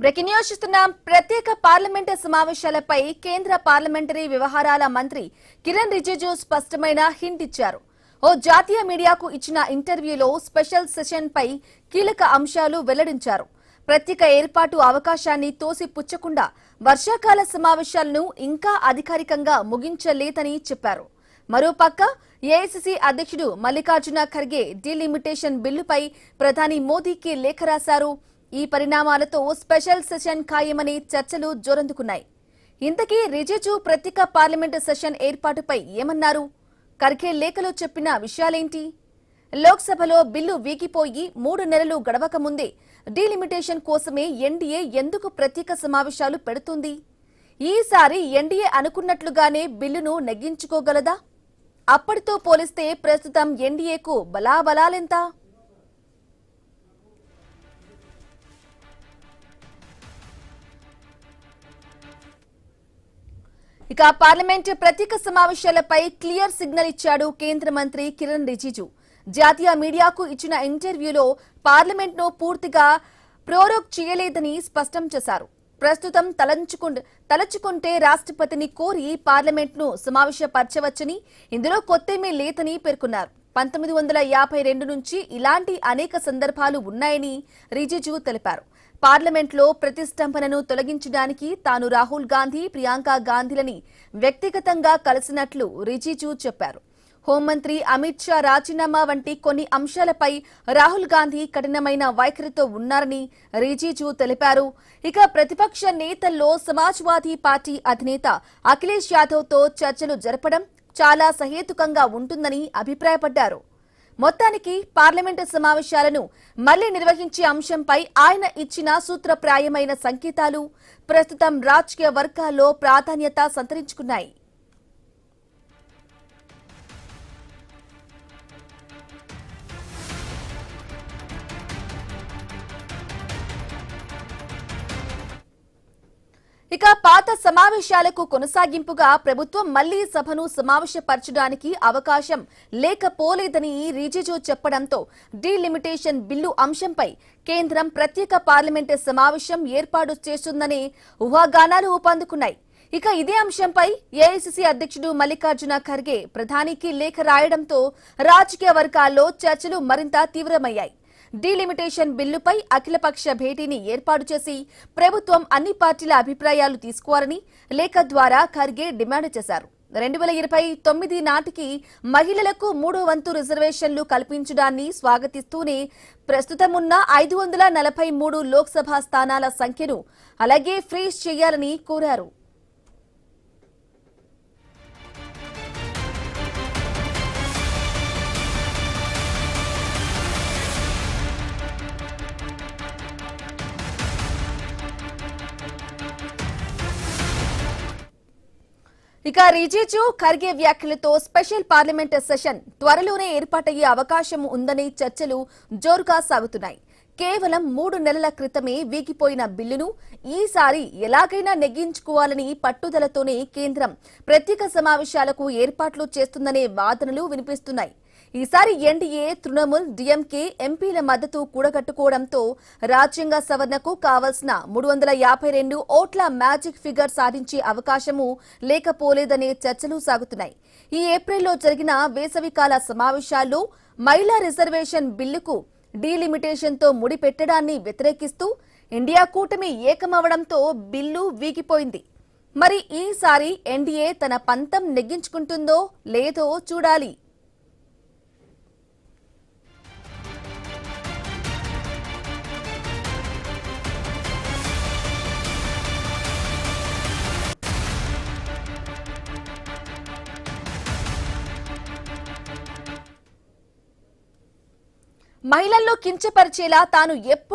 Breaking news చూస్తున్నాం. ప్రత్యేక parliament సమావేశాలపై కేంద్ర పార్లమెంటరీ వ్యవహారాల మంత్రి కిరణ్ రిజిజు స్పష్టమైన హింట్ ఇచ్చారు. ఓ జాతీయ మీడియాకు ఇచ్చిన ఇంటర్వ్యూలో స్పెషల్ సెషన్ పై కీలక అంశాలు వెల్లడించారు. ప్రత్యేక ఏర్పాటు అవకాశాన్ని తోసిపుచ్చకుండా వర్షాకాల సమావేశాలను ఇంకా అధికారికంగా ముగించలేదని చెప్పారు. మరోపక్క ఏఐసీసీ అధ్యక్షుడు మల్లికార్జున ఖర్గే డీలిమిటేషన్ బిల్లుపై ప్రధాని మోదీకి లేఖ రాశారు. ఈ పరిణామాలతో స్పెషల్ సెషన్ ఖాయమని చర్చలు జోరందుకున్నాయి. ఇంతకీ రిజిజు ప్రత్యేక పార్లమెంటు సెషన్ ఏర్పాటుపై ఏమన్నారు? ఖర్గే లేఖలో చెప్పిన విషయాలేంటి? లోక్సభలో బిల్లు వీగిపోయి 3 నెలలు గడవక ముందే డీలిమిటేషన్ కోసమే ఎన్డీఏ ఎందుకు ప్రత్యేక సమావేశాలు పెడుతుంది? ఈసారి ఎన్డీఏ అనుకున్నట్లుగానే బిల్లును నెగ్గించుకోగలదా? అప్పటితో పోలిస్తే ప్రస్తుతం ఎన్డీఏకు బలాబలాలెంత? ఇక పార్లమెంట్ ప్రత్యేక సమావేశాలపై క్లియర్ సిగ్నల్ ఇచ్చాడు కేంద్ర మంత్రి కిరణ్ రిజిజు. జాతీయ మీడియాకు ఇచ్చిన ఇంటర్వ్యూలో పార్లమెంట్ ను పూర్తిగా ప్రోరోగ్ చేయలేదని స్పష్టం చేశారు. ప్రస్తుతం తలచుకుంటే రాష్ట్రపతిని కోరి పార్లమెంట్ ను సమావేశపరచవచ్చని, ఇందులో కొత్తేమీ లేదని పేర్కొన్నారు. 1952 నుంచి ఇలాంటి అనేక సందర్భాలు ఉన్నాయని రిజిజు తెలిపారు. పార్లమెంట్లో ప్రతిష్టంభనను తొలగించడానికి తాను రాహుల్ గాంధీ, ప్రియాంక గాంధీలని వ్యక్తిగతంగా కలిసినట్లు రిజిజు చెప్పారు. హోంమంత్రి అమిత్ షా రాజీనామా వంటి కొన్ని అంశాలపై రాహుల్ గాంధీ కఠినమైన వైఖరితో ఉన్నారని రిజిజు తెలిపారు. ఇక ప్రతిపక్ష నేతల్లో సమాజ్వాదీ పార్టీ అధినేత అఖిలేష్ యాదవ్తో చర్చలు జరపడం చాలా సహేతుకంగా ఉంటుందని అభిప్రాయపడ్డారు. మొత్తానికి పార్లమెంటు సమావేశాలను మళ్లీ నిర్వహించే అంశంపై ఆయన ఇచ్చిన సూత్రప్రాయమైన సంకేతాలు ప్రస్తుతం రాజకీయ వర్గాల్లో ప్రాధాన్యత సంతరించుకున్నాయి. ఇక పాత సమావేశాలకు కొనసాగింపుగా ప్రభుత్వం మళ్లీ సభను సమావేశపరచడానికి అవకాశం లేకపోలేదని రిజిజు చెప్పడంతో డీలిమిటేషన్ బిల్లు అంశంపై కేంద్రం ప్రత్యేక పార్లమెంటు సమావేశం ఏర్పాటు చేస్తుందనే ఊహాగానాలు ఊపందుకున్నాయి. ఇక ఇదే అంశంపై ఏఐసీసీ అధ్యక్షుడు మల్లికార్జున ఖర్గే ప్రధానికి లేఖ రాయడంతో రాజకీయ వర్గాల్లో చర్చలు మరింత తీవ్రమయ్యాయి. డీలిమిటేషన్ బిల్లుపై అఖిలపక్ష భేటీని ఏర్పాటు చేసి ప్రభుత్వం అన్ని పార్టీల అభిప్రాయాలు తీసుకోవాలని లేఖ ద్వారా ఖర్గే డిమాండ్ చేశారు. 2029 నాటికి మహిళలకు 3వ వంతు రిజర్వేషన్లు కల్పించడాన్ని స్వాగతిస్తూనే ప్రస్తుతం ఉన్న 543 లోక్సభ స్థానాల సంఖ్యను అలాగే ఫ్రీజ్ చేయాలని కోరారు. ఇక రిజిజు ఖర్గే వ్యాఖ్యలతో స్పెషల్ పార్లమెంట్ సెషన్ త్వరలోనే ఏర్పాటయ్యే అవకాశం ఉందనే చర్చలు జోరుగా సాగుతున్నాయి. కేవలం 3 నెలల క్రితమే వీగిపోయిన బిల్లును ఈసారి ఎలాగైనా నెగ్గించుకోవాలని పట్టుదలతోనే కేంద్రం ప్రత్యేక సమావేశాలకు ఏర్పాట్లు చేస్తుందనే వాదనలు వినిపిస్తున్నాయి. ఈసారి ఎన్డీఏ, తృణమూల్, డీఎంకే ఎంపీల మద్దతు కూడగట్టుకోవడంతో రాజ్యాంగ సవరణకు కావాల్సిన 352 ఓట్ల మ్యాజిక్ ఫిగర్ సాధించే అవకాశమూ లేకపోలేదనే చర్చలు సాగుతున్నాయి. ఈ ఏప్రిల్లో జరిగిన వేసవికాల సమావేశాల్లో మహిళా రిజర్వేషన్ బిల్లుకు డీలిమిటేషన్తో ముడిపెట్టడాన్ని వ్యతిరేకిస్తూ ఇండియా కూటమి ఏకమవడంతో బిల్లు వీగిపోయింది. మరి ఈసారి ఎన్డీఏ తన పంతం నెగ్గించుకుంటుందో లేదో చూడాలి. మహిళల్లో కించపరిచేలా తాను ఎప్పుడు